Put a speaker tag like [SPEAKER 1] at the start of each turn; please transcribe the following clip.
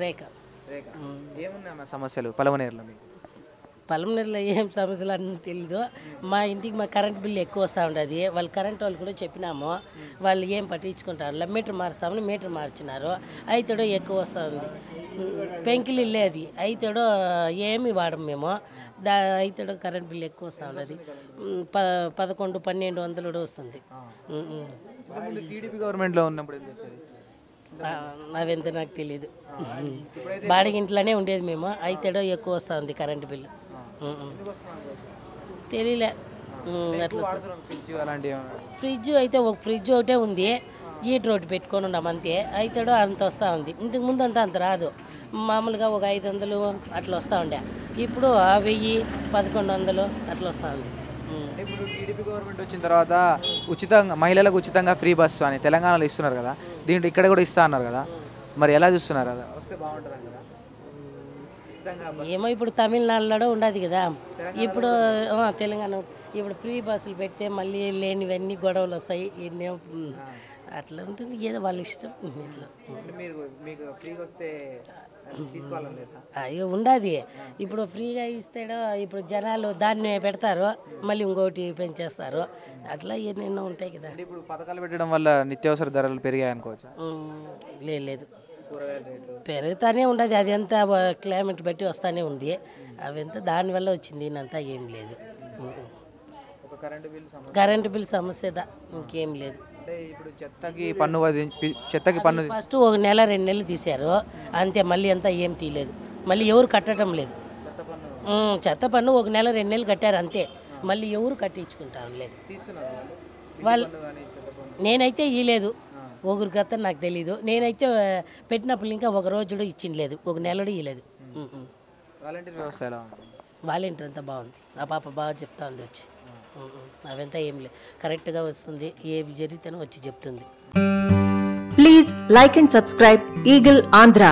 [SPEAKER 1] రేఖ.
[SPEAKER 2] ఏమున్నాయమ్మా సమస్యలు పలమనేరులో మీకు?
[SPEAKER 1] పలమనేరులో ఏం సమస్యలు అన్నీ తెలీదు. మా ఇంటికి మా కరెంట్ బిల్లు ఎక్కువ వస్తూ ఉండదు. వాళ్ళు కరెంట్ వాళ్ళు కూడా చెప్పినాము, వాళ్ళు ఏం పట్టించుకుంటారు. మీటర్ మారుస్తామని మీటర్ మార్చినారు, అయితేడో ఎక్కువ వస్తూ ఉంది. పెంకిలు లేదు, అయితేడో ఏమి వాడము మేము. అయితేడో కరెంట్ బిల్లు ఎక్కువ వస్తూ ఉండదు. 1100-1200 వస్తుంది.
[SPEAKER 2] టీడీపీ గవర్నమెంట్లో ఉన్నప్పుడు
[SPEAKER 1] అవంతా నాకు తెలియదు. బాడిగింట్లోనే ఉండేది మేము, అయితేడో ఎక్కువ వస్తుంది కరెంటు బిల్లు. తెలియలే అట్లా. ఫ్రిడ్జ్ అయితే ఒక ఫ్రిడ్జ్ ఒకటే ఉంది, హీటర్ ఒకటి పెట్టుకొని ఉన్నాం అంతే. అయితేడో అంత వస్తూ ఉంది. ఇంతకు ముందు అంతా రాదు, మామూలుగా ఒక 500 అట్లా వస్తూ ఉండే. ఇప్పుడు 1000-1100 అట్లా వస్తూ ఉంది.
[SPEAKER 2] ఇప్పుడు టీడీపీ గవర్నమెంట్ వచ్చిన తర్వాత ఉచితంగా మహిళలకు ఉచితంగా ఫ్రీ బస్సు అని తెలంగాణలో ఇస్తున్నారు కదా, దీంట్లో ఇక్కడ కూడా ఇస్తా అన్నారు కదా, మరి ఎలా చూస్తున్నారు? కదా వస్తే బాగుంటుంది కదా.
[SPEAKER 1] ఏమో ఇప్పుడు తమిళనాడులో ఉండదు కదా, ఇప్పుడు తెలంగాణ ఇప్పుడు ఫ్రీ బస్సులు పెడితే మళ్ళీ లేనివన్నీ గొడవలు వస్తాయి. అట్లా ఉంటుంది, ఏదో వాళ్ళ ఇష్టం. ఇట్లా అయ్యో ఉండదు. ఇప్పుడు ఫ్రీగా ఇస్తాడో ఇప్పుడు జనాలు దాన్ని పెడతారు, మళ్ళీ ఇంకోటి పెంచేస్తారు. అట్లా ఎన్నెన్నో ఉంటాయి కదా.
[SPEAKER 2] ఇప్పుడు పథకాలు పెట్టడం వల్ల నిత్యావసర ధరలు పెరిగాయి అనుకోవచ్చా?
[SPEAKER 1] లేదు, పెరుగుతూనే ఉండదు. అది ఎంత క్లైమేట్ బట్టి వస్తూనే ఉంది. అవంత దానివల్ల వచ్చింది, ఇదంతా ఏం లేదు. కరెంటు బిల్ సమస్యదా, ఇంకేం లేదు.
[SPEAKER 2] ఇప్పుడు చెత్తకి పన్ను
[SPEAKER 1] ఫస్ట్ 1 నెల 2 నెలలు తీశారు అంతే, మళ్ళీ అంతా ఏం తీయలేదు. మళ్ళీ ఎవరు కట్టడం లేదు. చెత్త పన్ను 1 నెల 2 నెలలు కట్టారు అంతే, మళ్ళీ ఎవరు కట్టించుకుంటారు లేదు. వాళ్ళు నేనైతే ఇవ్వలేదు, ఒకరి కథ నాకు తెలీదు. నేనైతే పెట్టినప్పుడు ఇంకా ఒక రోజు ఇచ్చిండలేదు, 1 నెలడు ఇవ్వలేదు. వాలంటీర్ అంతా బాగుంది, ఆ పాప బాగా చెప్తా ఉంది వచ్చి. అవంతా ఏం లేదు, కరెక్ట్గా వస్తుంది, ఏవి జరిగితేనో వచ్చి చెప్తుంది.
[SPEAKER 3] Please like and subscribe eagle Andhra.